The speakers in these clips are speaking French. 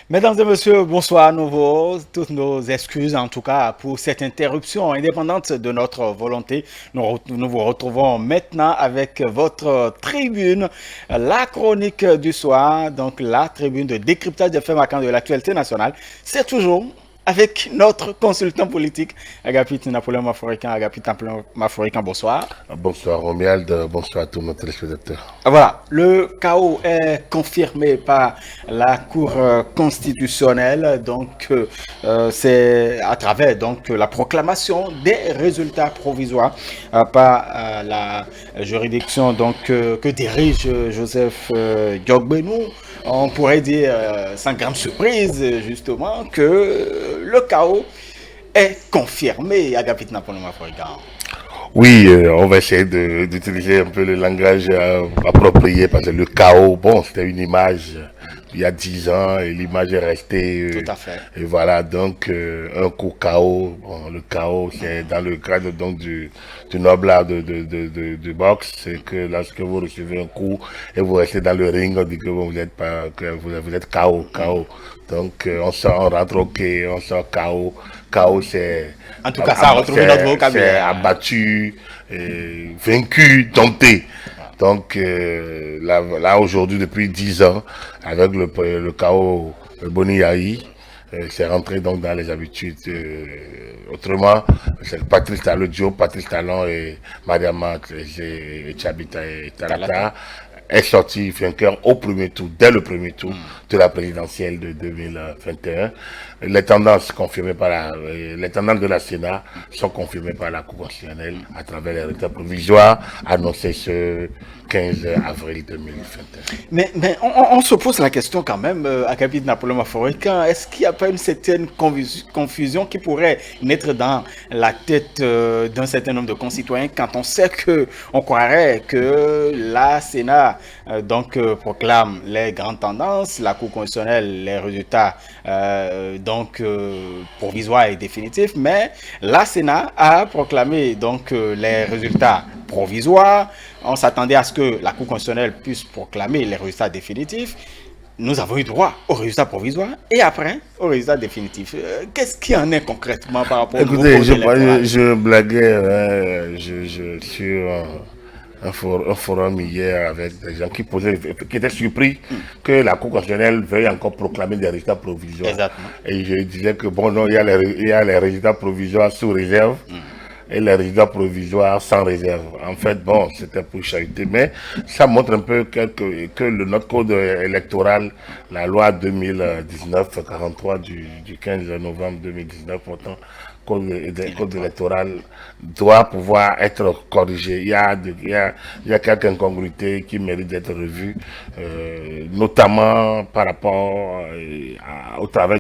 Mesdames et messieurs, bonsoir à nouveau. Toutes nos excuses en tout cas pour cette interruption indépendante de notre volonté. Nous vous retrouvons maintenant avec votre tribune, la chronique du soir, donc la tribune de décryptage des faits marquants de l'actualité nationale. C'est toujours avec notre consultant politique, Agapit Napoléon Maforican. Agapit Napoléon Maforican, bonsoir. Bonsoir Romuald, bonsoir à tous nos téléspectateurs. Voilà, le chaos est confirmé par la Cour constitutionnelle, donc c'est à travers donc la proclamation des résultats provisoires par la juridiction donc que dirige Joseph Diogbenou. On pourrait dire sans grande surprise justement que le chaos est confirmé à Agapit Napoléon Africain. Oui, on va essayer d'utiliser un peu le langage approprié parce que le chaos, bon, c'était une image il y a 10 ans et l'image est restée. Tout à fait. Et voilà, donc un coup chaos. Bon, le chaos, c'est dans le cadre donc du noble art de boxe, c'est que lorsque vous recevez un coup et vous restez dans le ring, on dit que vous êtes pas, que vous êtes KO. Donc on sort, on rentre ok, on sort KO. KO, c'est En tout cas, ça a retrouvé notre c'est vocabulaire. abattu, vaincu, dompté. Donc là aujourd'hui, depuis 10 ans, avec le chaos Boni Yahi, c'est rentré donc dans les habitudes. Autrement, c'est Patrice Talon, le duo Patrice Talon et Mariama et Chabita et Talata est sorti vainqueur au premier tour, dès le premier tour de la présidentielle de 2021. Les tendances confirmées par les tendances de la Sénat sont confirmées par la Cour constitutionnelle à travers les résultats provisoires annoncés ce 15 avril 2021. Mais on se pose la question quand même, à Capit Napoléon Mafouricain, est-ce qu'il n'y a pas une certaine confusion qui pourrait naître dans la tête d'un certain nombre de concitoyens quand on sait que on croirait que la Sénat proclame les grandes tendances, la Cour constitutionnelle les résultats provisoires et définitifs, mais la Sénat a proclamé donc les résultats provisoires. On s'attendait à ce que la Cour constitutionnelle puisse proclamer les résultats définitifs. Nous avons eu droit aux résultats provisoires et après aux résultats définitifs. Qu'est-ce qui en est concrètement par rapport au nouveau Écoutez, code électoral? je blaguais sur un forum hier avec des gens qui étaient surpris que la Cour constitutionnelle veuille encore proclamer des résultats provisoires. Exactement. Et je disais que bon, non, il y a les résultats provisoires sous réserve et les résultats provisoires sans réserve. En fait, bon, c'était pour charité, mais ça montre un peu que notre code électoral, la loi 2019-43 du 15 novembre 2019, pourtant, code électoral doit pouvoir être corrigé. Il y a quelques incongruités qui méritent d'être revues, notamment par rapport au travail.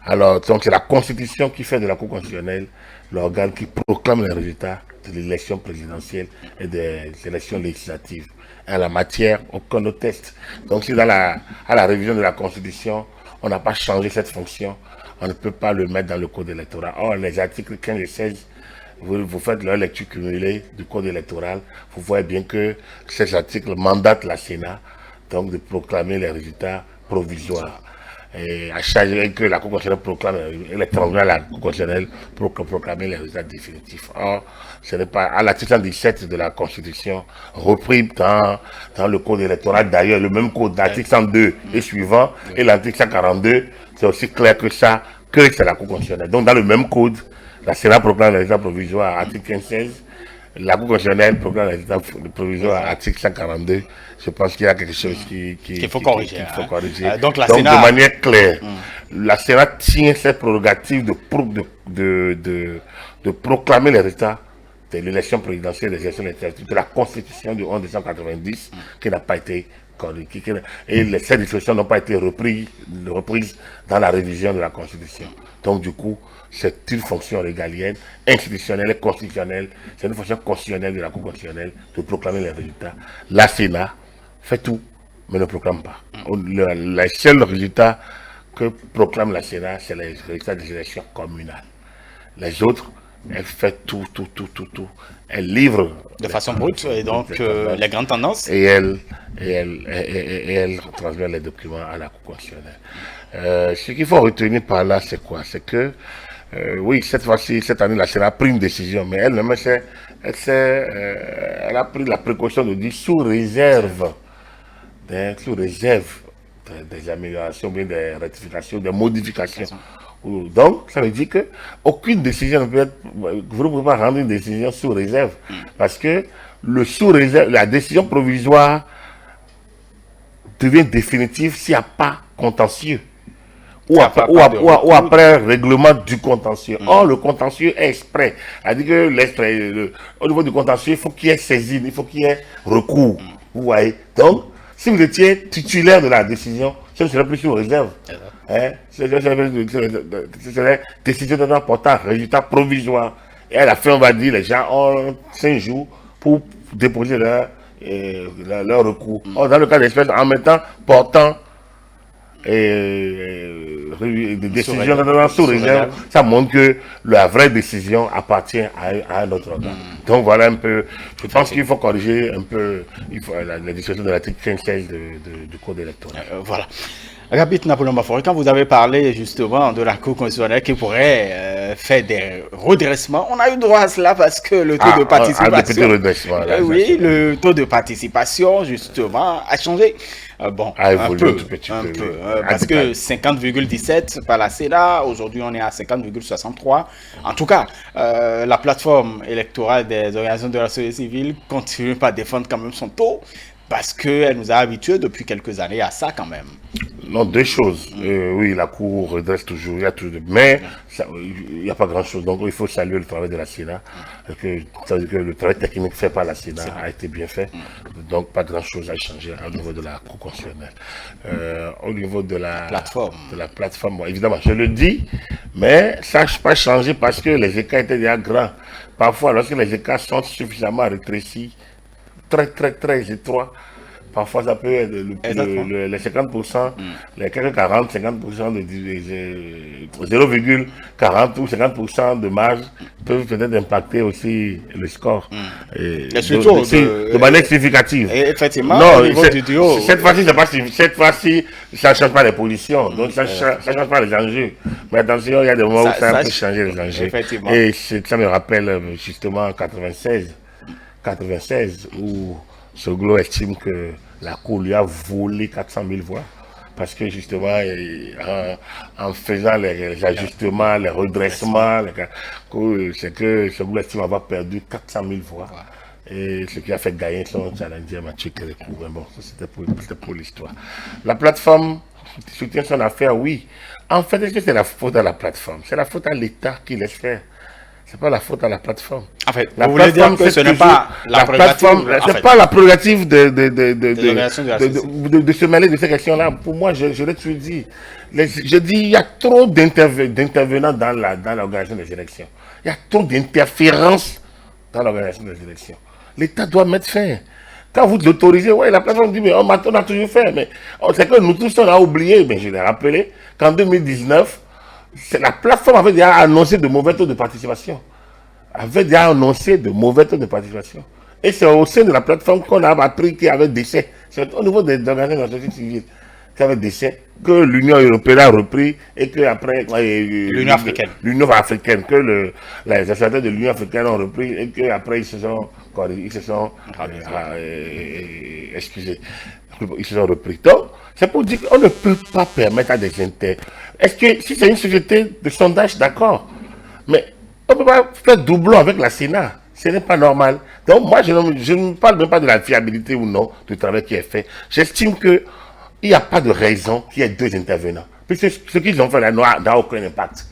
Alors, donc c'est la Constitution qui fait de la Cour constitutionnelle l'organe qui proclame les résultats de l'élection présidentielle et des élections législatives. En la matière, aucun autre test. Donc, si à la révision de la Constitution, on n'a pas changé cette fonction, on ne peut pas le mettre dans le code électoral. Or, les articles 15 et 16, vous faites leur lecture cumulée du code électoral, vous voyez bien que ces articles mandatent la Sénat donc de proclamer les résultats provisoires. Et à chaque fois que la Cour constitutionnelle proclame, la Cour constitutionnelle proclamer les résultats définitifs. Or, ce n'est pas à l'article 117 de la Constitution, repris dans le code électoral, d'ailleurs, le même code, l'article 102 et suivant, et l'article 142, c'est aussi clair que ça, que c'est la Cour constitutionnelle. Donc, dans le même code, la Sénat proclame les résultats provisoires, article 15-16, la Cour constitutionnelle proclame les résultats provisoires, article 142. Je pense qu'il y a quelque chose qu'il faut corriger. Qu'il faut corriger. Donc, la Donc, Sénat... de manière claire, la Sénat tient cette prérogative de proclamer les résultats de l'élection présidentielle, des élections législatives, de la Constitution de 1990, qui n'a pas été corrigée. Et ces dispositions n'ont pas été reprises dans la révision de la Constitution. Donc, du coup, c'est une fonction régalienne, institutionnelle et constitutionnelle. C'est une fonction constitutionnelle de la Cour constitutionnelle de proclamer les résultats. La Sénat fait tout, mais ne proclame pas. Les seuls résultats que proclame la Sénat, c'est les résultats des élections communales. Les autres Elle fait tout. Elle livre de façon brute, et donc les grandes tendances. Et elle transmet les documents à la Cour constitutionnelle. Ce qu'il faut retenir par là, c'est quoi? C'est que, oui, cette fois-ci, cette année, la Sénat a pris une décision, mais elle a pris la précaution de dire sous réserve des améliorations, bien des rectifications, des modifications. Donc, ça veut dire que aucune décision ne peut être, vous ne pouvez pas rendre une décision sous réserve, parce que le sous réserve, la décision provisoire devient définitive s'il n'y a pas contentieux. Ou après règlement du contentieux. Or, le contentieux est exprès. C'est-à-dire que au niveau du contentieux, il faut qu'il y ait saisine, il faut qu'il y ait recours. Vous voyez? Donc, si vous étiez titulaire de la décision, ce ne serait plus sous réserve. Ce serait décision d'un important résultat provisoire. Et à la fin, on va dire, les gens ont 5 jours pour déposer leur recours. Or, dans le cas d'espèce, en mettant portant des décisions sous réserve, ça montre que la vraie décision appartient à un autre organe. Donc voilà un peu, je pense qu'il faut corriger un peu la discussion de l'article 15-16 du Code électoral. Voilà. Rabit Napoléon Baffory, quand vous avez parlé justement de la Cour constitutionnelle qui pourrait faire des redressements, on a eu droit à cela parce que le taux de participation, oui, le taux de participation justement a changé. Bon, un peu, parce que 50,17 par la Sénat, aujourd'hui on est à 50,63. En tout cas, la plateforme électorale des organisations de la société civile continue à défendre quand même son taux, parce qu'elle nous a habitués depuis quelques années à ça quand même. Non, deux choses. Oui, la Cour redresse toujours, mais il n'y a pas grand-chose. Donc il faut saluer le travail de la Sénat. C'est-à-dire que le travail technique fait par la Sénat a été bien fait. Donc pas grand-chose à changer au niveau de la Cour constitutionnelle. Au niveau de la plateforme, bon, évidemment, je le dis, mais ça n'a pas changé parce que les écarts étaient déjà grands. Parfois, lorsque les écarts sont suffisamment rétrécis, très étroit. Parfois, ça peut être les 50%, les quelques 40-50% de 0,40 ou 50% de marge peuvent peut-être impacter aussi le score. Et surtout de manière significative. Et effectivement, non, au niveau du duo. Cette fois-ci, ça ne change pas les positions, donc ça ne change pas les enjeux. Mais attention, il y a des moments où ça peut changer les enjeux. Et ça me rappelle justement 96, où Soglo estime que la Cour lui a volé 400 000 voix. Parce que justement, en faisant les ajustements, les redressements, c'est que Soglo estime avoir perdu 400 000 voix. Et ce qui a fait gagner son challenger Mathieu Kérékou. Mais bon, c'était pour l'histoire. La plateforme soutient son affaire, oui. En fait, est-ce que c'est la faute à la plateforme? C'est la faute à l'État qui laisse faire. C'est pas la faute à la plateforme. En fait, vous voulez dire que ce n'est pas la prérogative, c'est pas la prérogative de se mêler de ces questions-là. Pour moi, je l'ai toujours dit. Je dis, il y a trop d'intervenants dans l'organisation des élections. Il y a trop d'interférences dans l'organisation des élections. L'État doit mettre fin. Quand vous l'autorisez, ouais, la plateforme dit, mais on a toujours fait. Mais c'est que nous tous, on a oublié, mais je l'ai rappelé, qu'en 2019, la plateforme avait déjà annoncé de mauvais taux de participation. Et c'est au sein de la plateforme qu'on a appris qu'il y avait décès. C'est au niveau des organisations de la société civile qu'il y avait décès, que l'Union européenne a repris et que après l'Union africaine, que les associations de l'Union africaine ont repris et que après ils se sont excusez, ils se sont repris. Donc, c'est pour dire qu'on ne peut pas permettre à des intérêts. Est-ce que si c'est une société de sondage, d'accord, mais on ne peut pas faire doublon avec la Sénat. Ce n'est pas normal. Donc moi, je ne parle même pas de la fiabilité ou non du travail qui est fait. J'estime qu'il n'y a pas de raison qu'il y ait deux intervenants. Puisque ce qu'ils ont fait là n'a aucun impact.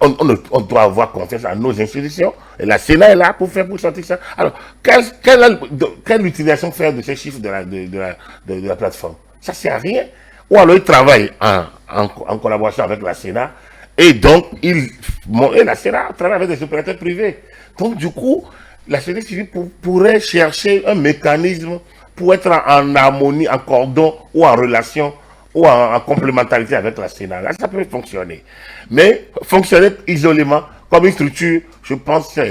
On doit avoir confiance à nos institutions. Et la Sénat est là pour sortir ça. Alors, quelle utilisation faire de ces chiffres de la plateforme? Ça ne sert à rien. Ou alors ils travaillent en collaboration avec la Sénat. Et donc, la Sénat travaille avec des opérateurs privés. Donc, du coup, la société civile pourrait chercher un mécanisme pour être en harmonie, en cordon ou en relation ou en complémentarité avec la Sénat. Là, ça peut fonctionner. Mais fonctionner isolément, comme une structure, je pense que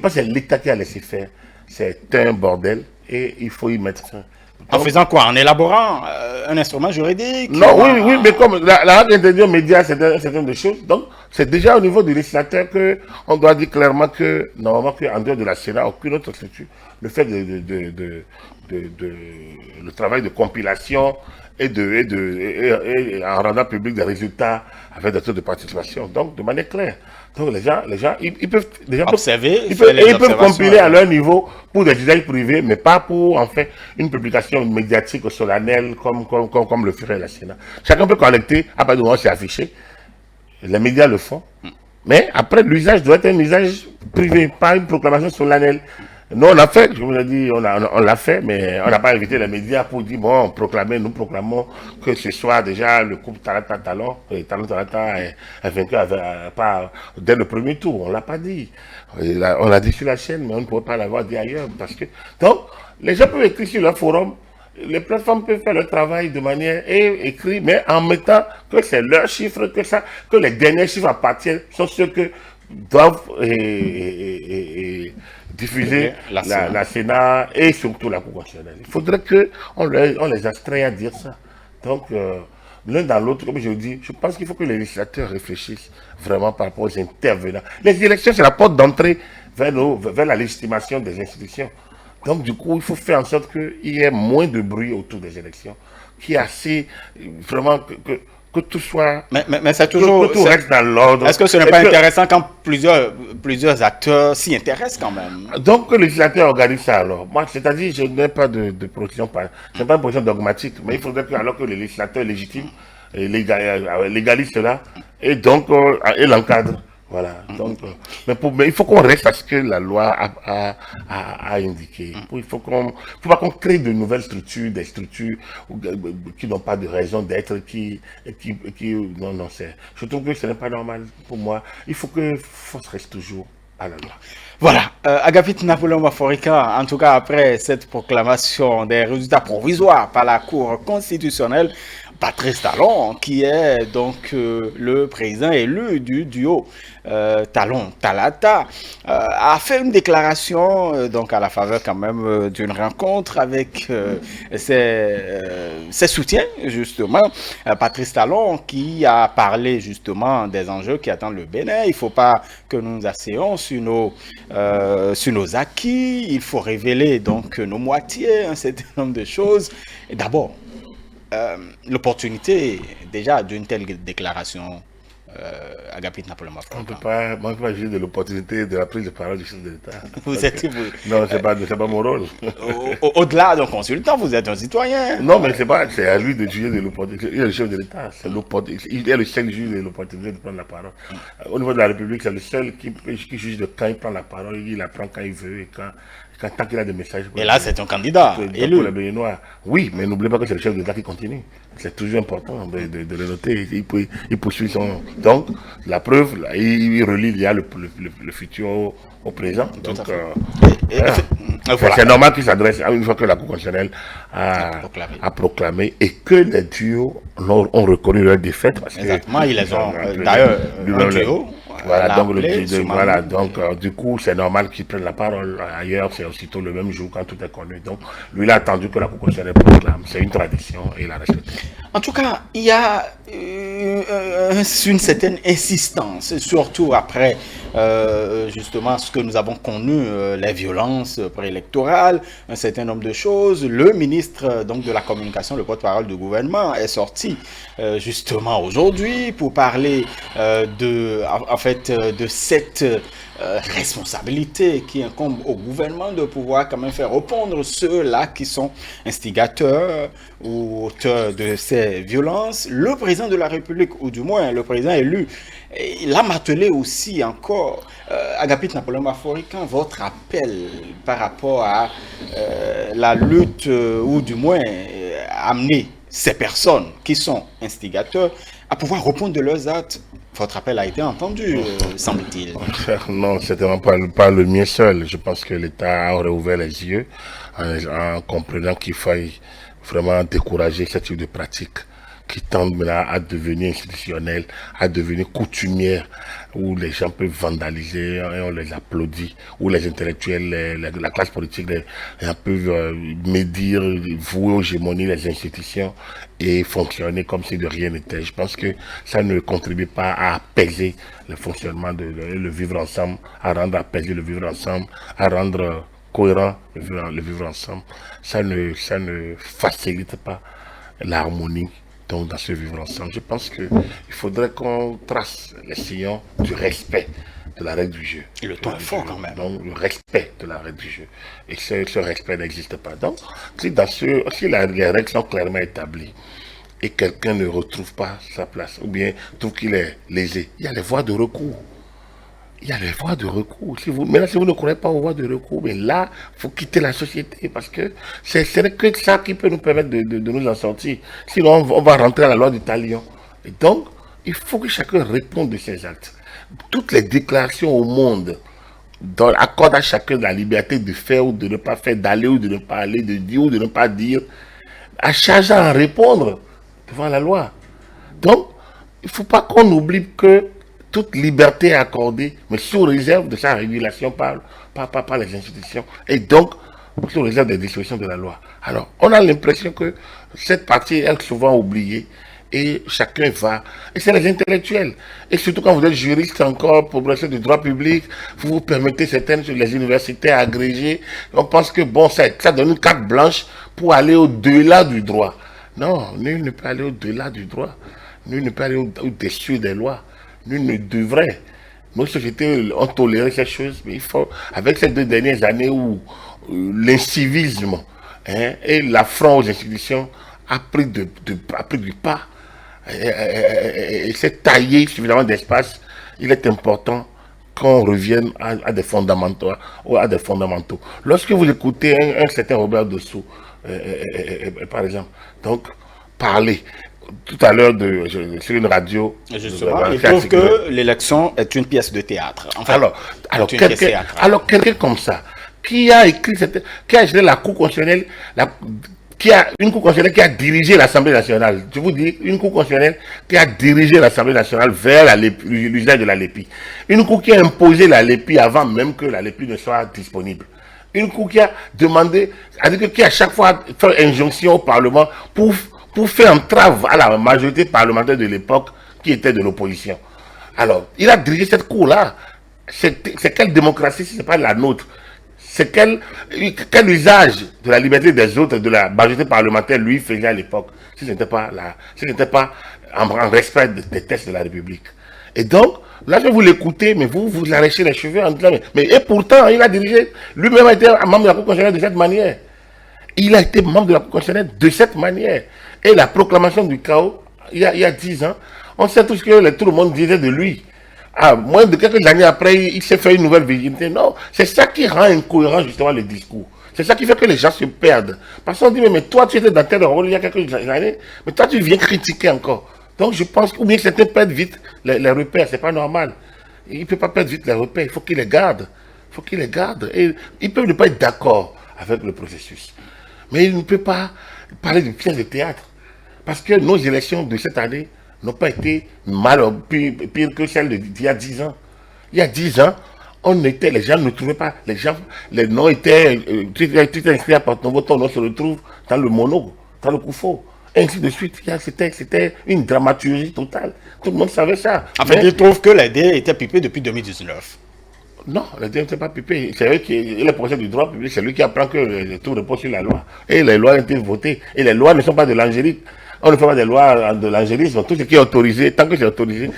c'est l'État qui a laissé faire. C'est un bordel et il faut y mettre fin. En faisant quoi? En élaborant un instrument juridique? Non, oui, mais comme la radio interdit aux médias, c'est un certain nombre de choses. Donc, c'est déjà au niveau du législateur qu'on doit dire clairement que, normalement, qu'en dehors de la Sénat, aucune autre structure ne fait le travail de compilation et en rendant public des résultats avec des taux de participation. Donc, de manière claire. Donc, les gens, ils peuvent observer, ils peuvent compiler à leur niveau pour des usages privés, mais pas pour, en fait, une publication médiatique solennelle comme le ferait la Sénat. Chacun peut collecter, à partir du moment où c'est affiché. Les médias le font. Mais après, l'usage doit être un usage privé, pas une proclamation solennelle. Nous, on a fait, je vous l'ai dit, on l'a fait, mais on n'a pas invité les médias pour dire, bon, nous proclamons que ce soit déjà le couple Talata-Talon est vaincu dès le premier tour. On ne l'a pas dit. On l'a dit sur la chaîne, mais on ne pourrait pas l'avoir dit ailleurs. Donc, les gens peuvent écrire sur leur forum, les plateformes peuvent faire leur travail de manière écrite, mais en mettant que c'est leurs chiffres, que les derniers chiffres appartiennent, sont ceux que doivent diffuser la Sénat et surtout la Cour constitutionnelle. Il faudrait qu'on les astreigne à dire ça. Donc, l'un dans l'autre, comme je vous dis, je pense qu'il faut que les législateurs réfléchissent vraiment par rapport aux intervenants. Les élections, c'est la porte d'entrée vers la légitimation des institutions. Donc, du coup, il faut faire en sorte qu'il y ait moins de bruit autour des élections, qu'il y ait assez, vraiment, que tout soit... Mais c'est toujours... Que tout reste dans l'ordre. Est-ce que ce n'est pas intéressant quand plusieurs acteurs s'y intéressent quand même? Donc, le législateur organise ça alors. Moi, c'est-à-dire, je n'ai pas de position, ce n'est pas une position dogmatique, mais il faudrait que, alors que le législateur est légitime, légalise cela, et donc, et l'encadre. Voilà. Donc, mais il faut qu'on reste à ce que la loi a indiqué. Il faut pas qu'on crée de nouvelles structures, des structures qui n'ont pas de raison d'être, non, je trouve que ce n'est pas normal pour moi. Il faut que force reste toujours à la loi. Voilà, Agapit Napoléon Maforika, en tout cas après cette proclamation des résultats provisoires par la Cour constitutionnelle, Patrice Talon, qui est donc le président élu du duo Talon-Talata, a fait une déclaration donc à la faveur quand même d'une rencontre avec ses soutiens justement. Patrice Talon qui a parlé justement des enjeux qui attendent le Bénin. Il ne faut pas que nous nous asseyons sur nos acquis, il faut révéler donc nos moitiés, un certain nombre de choses. Et d'abord, l'opportunité déjà d'une telle déclaration, Agapit Napoléon Maforika. On ne peut pas juger de l'opportunité de la prise de parole du chef de l'État. Non, c'est pas mon rôle. Au-delà d'un consultant, vous êtes un citoyen. Non, mais c'est à lui de juger de l'opportunité. Il est le chef de l'État. Il est le seul juge de l'opportunité de prendre la parole. Au niveau de la République, c'est le seul qui juge de quand il prend la parole. Il la prend quand il veut et tant qu'il a des messages. Et là, c'est un candidat élu. Pour les Béninois. Oui, mais n'oubliez pas que c'est le chef de l'État qui continue. C'est toujours important de le noter. Il poursuit son... Donc, la preuve, il relie il y a le futur au présent. Donc, c'est normal qu'il s'adresse à une fois que la Cour constitutionnelle a proclamé et que les duos ont reconnu leur défaite. Exactement, ils les ont d'ailleurs un duo. Voilà, donc du coup, c'est normal qu'il prenne la parole. Ailleurs, c'est aussitôt le même jour quand tout est connu. Donc, lui, il a attendu que la Cour constitutionnelle proclame. C'est une tradition et il a respecté. En tout cas, il y a une certaine insistance, surtout après justement ce que nous avons connu, les violences préélectorales, un certain nombre de choses. Le ministre donc de la communication, le porte-parole du gouvernement, est sorti justement aujourd'hui pour parler de cette responsabilité qui incombe au gouvernement de pouvoir quand même faire répondre ceux-là qui sont instigateurs ou auteurs de ces violences. Le président de la République, ou du moins le président élu, il a martelé aussi encore, Agapit Napoléon Maforika, votre appel par rapport à la lutte, ou du moins amener ces personnes qui sont instigateurs à pouvoir répondre de leurs actes. Votre appel a été entendu, semble-t-il. Non, certainement pas le mien seul. Je pense que l'État aurait ouvert les yeux en comprenant qu'il faille vraiment décourager ce type de pratique qui tendent maintenant à devenir institutionnelles, à devenir coutumières, où les gens peuvent vandaliser et on les applaudit, où les intellectuels, la classe politique, les gens peuvent médire, vouer aux gémonies les institutions et fonctionner comme si de rien n'était. Je pense que ça ne contribue pas à apaiser le fonctionnement le vivre ensemble, à rendre apaisé le vivre ensemble, à rendre cohérent le vivre ensemble. Ça ne facilite pas l'harmonie donc dans ce vivre ensemble. Je pense qu'il faudrait qu'on trace les sillons du respect de la règle du jeu. Et le temps est fort quand même. Donc le respect de la règle du jeu. Et ce respect n'existe pas. Donc si les règles sont clairement établies et quelqu'un ne retrouve pas sa place ou bien trouve qu'il est lésé, il y a les voies de recours. Il y a les voies de recours. Maintenant, si vous ne croyez pas aux voies de recours, mais là, il faut quitter la société parce que ce n'est que ça qui peut nous permettre de nous en sortir. Sinon, on va rentrer à la loi du talion. Et donc, il faut que chacun réponde de ses actes. Toutes les déclarations au monde accordent à chacun la liberté de faire ou de ne pas faire, d'aller ou de ne pas aller, de dire ou de ne pas dire, à chacun à répondre devant la loi. Donc, il ne faut pas qu'on oublie que toute liberté est accordée, mais sous réserve de sa régulation par les institutions, et donc sous réserve des dispositions de la loi. Alors, on a l'impression que cette partie est souvent oubliée, et chacun va, et c'est les intellectuels, et surtout quand vous êtes juriste encore, progresseur du droit public, vous vous permettez certaines sur les universités agrégées, on pense que bon, ça donne une carte blanche pour aller au-delà du droit. Non, nul ne peut aller au-delà du droit, nul ne peut aller au-dessus des lois. Nul ne devrait. Nos sociétés ont toléré ces choses, mais il faut, avec ces 2 dernières années où l'incivisme et l'affront aux institutions a pris du pas et s'est taillé suffisamment d'espace, il est important qu'on revienne à des fondamentaux. Lorsque vous écoutez un certain Robert Dessous, par exemple, donc parler, tout à l'heure sur une radio. Justement, il trouve que l'élection est une pièce de théâtre. En fait, alors quelqu'un comme ça, qui a écrit qui a géré la Cour constitutionnelle, une Cour constitutionnelle qui a dirigé l'Assemblée nationale. Je vous dis, une Cour constitutionnelle qui a dirigé l'Assemblée nationale vers l'usage de la LEPI. Une Cour qui a imposé la LEPI avant même que la LEPI ne soit disponible. Une Cour qui a demandé, qui à chaque fois fait injonction au Parlement pour faire entrave à la majorité parlementaire de l'époque qui était de l'opposition. Alors, il a dirigé cette cour-là. C'est quelle démocratie si ce n'est pas la nôtre? C'est quel usage de la liberté des autres, de la majorité parlementaire, lui faisait à l'époque, si ce n'était pas en respect des textes de la République. Et donc, là, je vais vous l'écouter, mais vous arrachez les cheveux en disant, et pourtant, il a dirigé, lui-même a été membre de la Cour constitutionnelle de cette manière. Il a été membre de la Cour constitutionnelle de cette manière. Et la proclamation du chaos, il y a 10 ans, on sait tout ce que tout le monde disait de lui. Moins de quelques années après, il s'est fait une nouvelle virginité. Non, c'est ça qui rend incohérent justement le discours. C'est ça qui fait que les gens se perdent. Parce qu'on dit, mais toi, tu étais dans tel rôle il y a quelques années, mais toi, tu viens critiquer encore. Donc, je pense que, ou bien certains perdent vite les repères, c'est pas normal. Il ne peut pas perdre vite les repères, il faut qu'il les garde. Il faut qu'il les garde. Et ils peuvent ne pas être d'accord avec le processus. Mais il ne peut pas parler d'une pièce de théâtre. Parce que nos élections de cette année n'ont pas été pire que celles d'il y a 10 ans. Il y a 10 ans, les gens ne trouvaient pas, les noms étaient, tu étais inscrit à Porto-Novo, ton nom se retrouve dans le mono, dans le Koufo. Et ainsi de suite. C'était une dramaturgie totale. Tout le monde savait ça. En fait, il trouve que les dés étaient pipés depuis 2019. Non, les dés n'étaient pas pipés. C'est vrai qu'il est procès du droit public, c'est lui qui apprend que tout repose sur la loi. Et les lois ont été votées. Et les lois ne sont pas de l'angélique. On ne fait pas des lois de l'angélisme. Tout ce qui est autorisé, tant que c'est autorisé,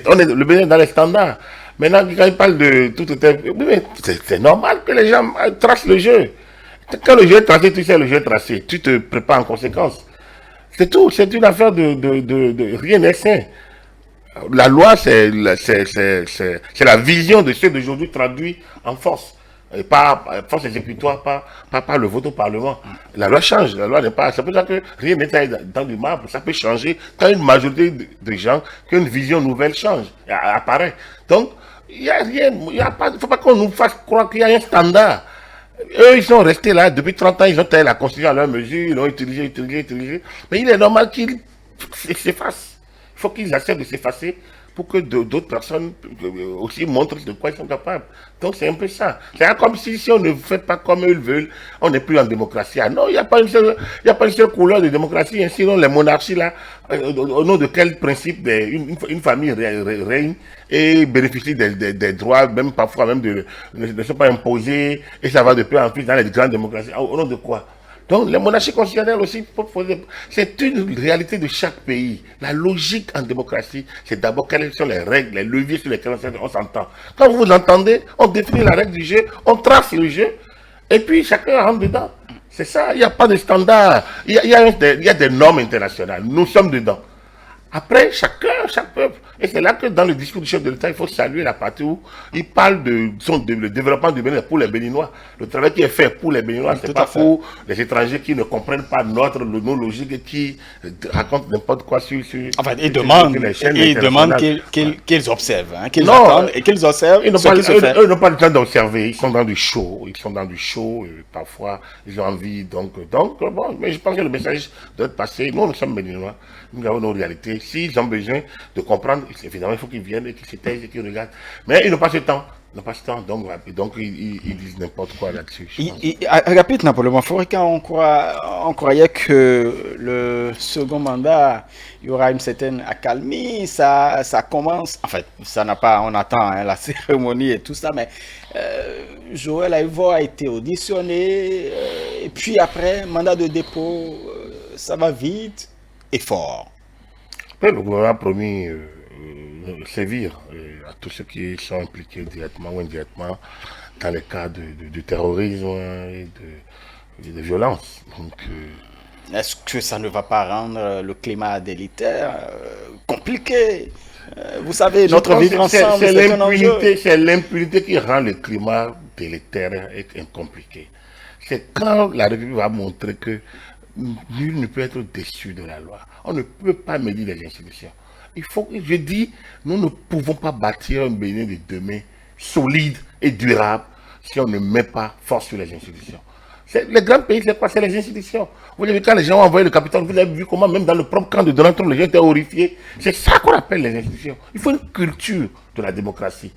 on est le bien dans les standards. Maintenant, quand il parle de tout, c'est normal que les gens tracent le jeu. Quand le jeu est tracé, tu sais le jeu est tracé. Tu te prépares en conséquence. C'est tout. C'est une affaire de rien n'est sain. La loi, c'est la vision de ceux d'aujourd'hui traduit en force. Et pas force exécutoire, pas le vote au Parlement. La loi change, la loi n'est pas. C'est pour ça que rien n'est dans du marbre. Ça peut changer quand une majorité de gens, qu'une vision nouvelle change, apparaît. Donc, il n'y a rien, il ne faut pas qu'on nous fasse croire qu'il y a un standard. Eux, ils sont restés là depuis 30 ans, ils ont taillé la Constitution à leur mesure, ils l'ont utilisé. Mais il est normal qu'ils s'effacent. Il faut qu'ils acceptent de s'effacer pour que d'autres personnes aussi montrent de quoi ils sont capables. Donc c'est un peu ça. C'est comme si on ne fait pas comme eux le veulent, on n'est plus en démocratie. Ah non, il n'y a pas une seule couleur de démocratie. Sinon les monarchies là, au nom de quel principe une famille règne et bénéficie des droits, même parfois même ne sont pas imposés, et ça va de peu en plus dans les grandes démocraties. Au nom de quoi? Donc, les monarchies constitutionnelles aussi, c'est une réalité de chaque pays. La logique en démocratie, c'est d'abord quelles sont les règles, les leviers sur lesquels on s'entend. Quand vous vous entendez, on définit la règle du jeu, on trace le jeu, et puis chacun rentre dedans. C'est ça, il n'y a pas de standard. Il y a des normes internationales. Nous sommes dedans. Après, chaque peuple. Et c'est là que dans le discours du chef de l'État, il faut saluer la partie où il parle de le développement du Bénin pour les Béninois. Le travail qui est fait pour les Béninois, c'est pas pour les étrangers qui ne comprennent pas nos logiques et qui racontent n'importe quoi sur enfin, ils demandent qu'ils observent, hein, qu'ils attendent et qu'ils observent. Eux n'ont pas le temps d'observer. Ils sont dans du show. Parfois, ils ont envie. Donc bon, mais je pense que le message doit être passé. Nous sommes Béninois. Nous avons nos réalités. S'ils ont besoin de comprendre, évidemment, il faut qu'ils viennent et qu'ils se taisent et qu'ils regardent. Mais ils n'ont pas ce temps. Donc ils disent n'importe quoi là-dessus. Agapit Napoléon Maforika, on croyait que le second mandat, il y aura une certaine accalmie, ça commence. En fait, ça n'a pas, on attend hein, la cérémonie et tout ça, mais Joël Aïvo a été auditionné, et puis après, mandat de dépôt, ça va vite et fort. Après, le gouvernement a promis sévir à tous ceux qui sont impliqués directement ou indirectement dans les cas de terrorisme et de violence. Donc, est-ce que ça ne va pas rendre le climat délétère compliqué? Vous savez, notre vivre ensemble, c'est l'impunité qui rend le climat délétère et compliqué. C'est quand la République va montrer que nul ne peut être déçu de la loi. On ne peut pas médire les institutions. Je dis, nous ne pouvons pas bâtir un Bénin de demain solide et durable si on ne met pas force sur les institutions. Les grands pays, c'est quoi? C'est les institutions. Vous avez vu, quand les gens ont envoyé le capital, vous avez vu comment même dans le propre camp de Donald Trump, les gens étaient horrifiés. C'est ça qu'on appelle les institutions. Il faut une culture de la démocratie.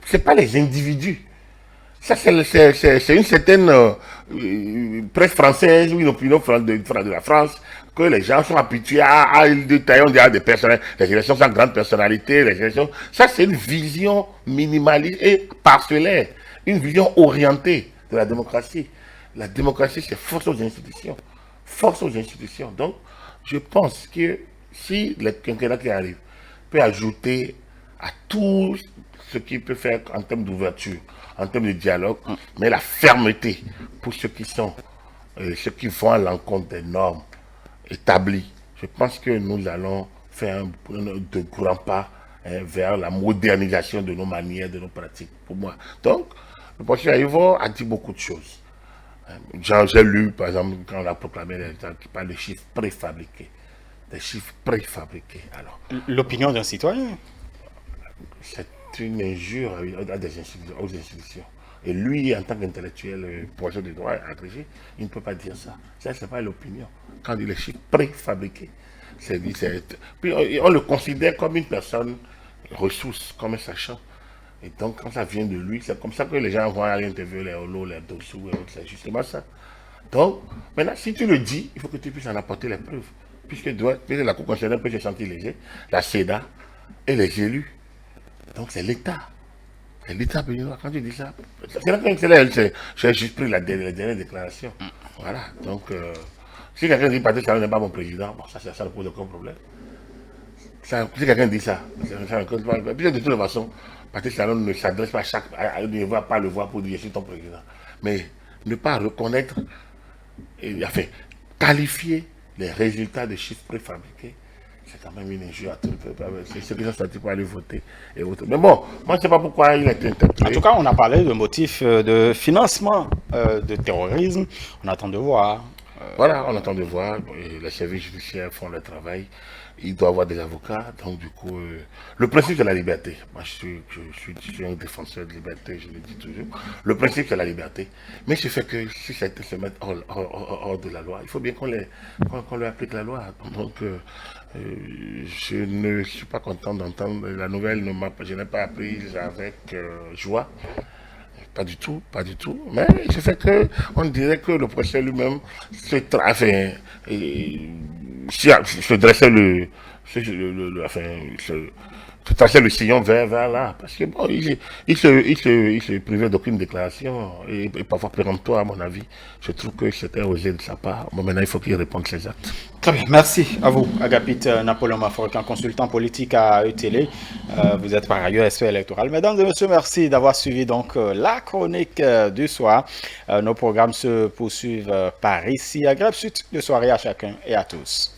Ce n'est pas les individus. Ça, c'est une certaine presse française ou une opinion de la France que les gens sont habitués à des personnalités, les élections sans grande personnalité, les élections. Ça, c'est une vision minimaliste et parcellaire, une vision orientée de la démocratie. La démocratie, c'est force aux institutions. Force aux institutions. Donc, je pense que si le quinquennat qui arrive peut ajouter à tout ce qu'il peut faire en termes d'ouverture, en termes de dialogue, mais la fermeté pour ceux qui vont à l'encontre des normes établies. Je pense que nous allons faire de grands pas vers la modernisation de nos manières, de nos pratiques, pour moi. Donc, le professeur Aïvo a dit beaucoup de choses. J'ai lu, par exemple, quand on a proclamé l'État, qui parle de chiffres préfabriqués. Des chiffres préfabriqués. Alors, l'opinion d'un citoyen. C'est une injure aux institutions. Et lui, en tant qu'intellectuel, professeur de droit agrégé, il ne peut pas dire ça. Ça, ce n'est pas l'opinion. Quand il est chiffres préfabriqués, puis on le considère comme une personne ressource, comme un sachant. Et donc, quand ça vient de lui, c'est comme ça que les gens vont aller interviewer les holos, les dossous et autres. C'est justement ça. Donc, maintenant, si tu le dis, il faut que tu puisses en apporter les preuves. Puisque la Cour constitutionnelle peut se sentir lésée, la CEDA et les élus. Donc, c'est l'État. C'est l'État béninois. Quand tu dis ça, j'ai juste pris les dernières déclarations. Voilà. Donc, si quelqu'un dit Patrice Talon n'est pas mon président, bon, ça ne pose aucun problème. Si quelqu'un dit ça ne cause pas. Puis de toute façon, Patrice Talon ne s'adresse pas ne va pas le voir pour dire je suis ton président. Mais ne pas reconnaître, enfin, qualifier les résultats des chiffres préfabriqués, c'est quand même une injure à tout le peuple. C'est ceux qui sont sortis pour aller voter et autres. Mais bon, moi je ne sais pas pourquoi il a été interpellé. En tout cas, on a parlé de motifs de financement de terrorisme. On attend de voir Voilà, on attend de voir. Et les services judiciaires font leur travail. Il doit avoir des avocats. Donc, du coup, le principe, c'est la liberté. Moi, je suis un défenseur de liberté, je le dis toujours. Le principe, c'est la liberté. Mais ce fait que si ça a été se mettre hors de la loi, il faut bien qu'on leur applique la loi. Donc, je ne suis pas content d'entendre la nouvelle. Je n'ai pas appris avec joie. Pas du tout, pas du tout. Mais ce fait que on dirait que le procès lui-même se dressait se traçait le sillon vers là. Parce que bon, il se privait d'aucune déclaration et parfois péremptoire, à mon avis. Je trouve que c'était osé de sa part. Bon, maintenant, il faut qu'il réponde ses actes. Très bien, merci à vous, Agapit Napoléon Maforkan, consultant politique à ETélé. Vous êtes par ailleurs expert électoral. Mesdames et messieurs, merci d'avoir suivi donc la chronique du soir. Nos programmes se poursuivent par ici. Agréable suite de soirée à chacun et à tous.